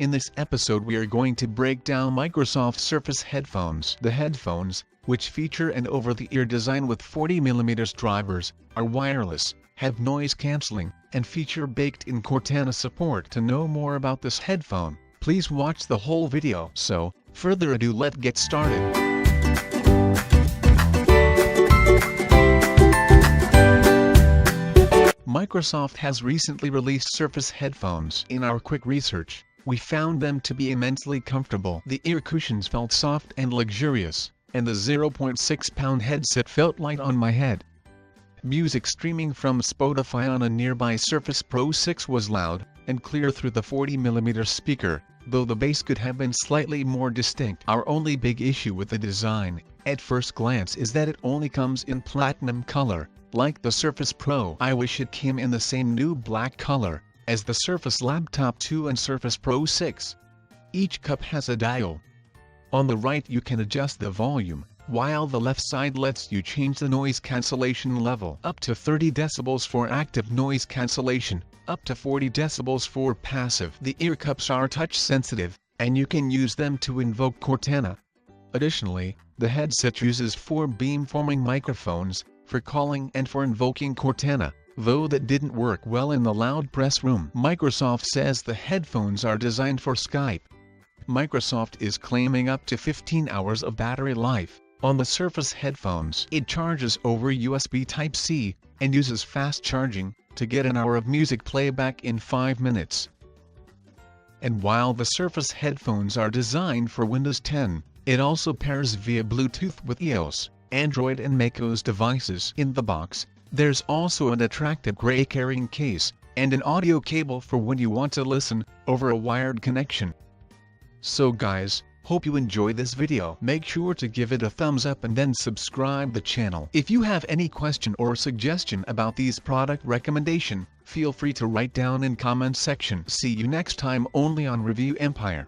In this episode we are going to break down Microsoft Surface headphones. The headphones, which feature an over-the-ear design with 40mm drivers, are wireless, have noise cancelling, and feature baked-in Cortana support. To know more about this headphone, please watch the whole video. So, further ado, let's get started. Microsoft has recently released Surface headphones. In our quick research, we found them to be immensely comfortable. The ear cushions felt soft and luxurious, and the 0.6-pound headset felt light on my head. Music streaming from Spotify on a nearby Surface Pro 6 was loud and clear through the 40mm speaker, though the bass could have been slightly more distinct. Our only big issue with the design, at first glance, is that it only comes in platinum color, like the Surface Pro. I wish it came in the same new black color as the Surface Laptop 2 and Surface Pro 6. Each cup has a dial. On the right you can adjust the volume, while the left side lets you change the noise cancellation level. Up to 30 decibels for active noise cancellation, up to 40 decibels for passive. The ear cups are touch sensitive, and you can use them to invoke Cortana. Additionally, the headset uses 4 beamforming microphones for calling and for invoking Cortana, though that didn't work well in the loud press room. Microsoft says the headphones are designed for Skype. Microsoft is claiming up to 15 hours of battery life on the Surface headphones. It charges over USB Type-C and uses fast charging to get an hour of music playback in 5 minutes. And while the Surface headphones are designed for Windows 10, it also pairs via Bluetooth with iOS, Android and macOS devices. In the box, there's also an attractive gray carrying case and an audio cable for when you want to listen over a wired connection. So guys, hope you enjoy this video. Make sure to give it a thumbs up and then subscribe the channel. If you have any question or suggestion about these product recommendation, feel free to write down in comment section. See you next time only on Review Empire.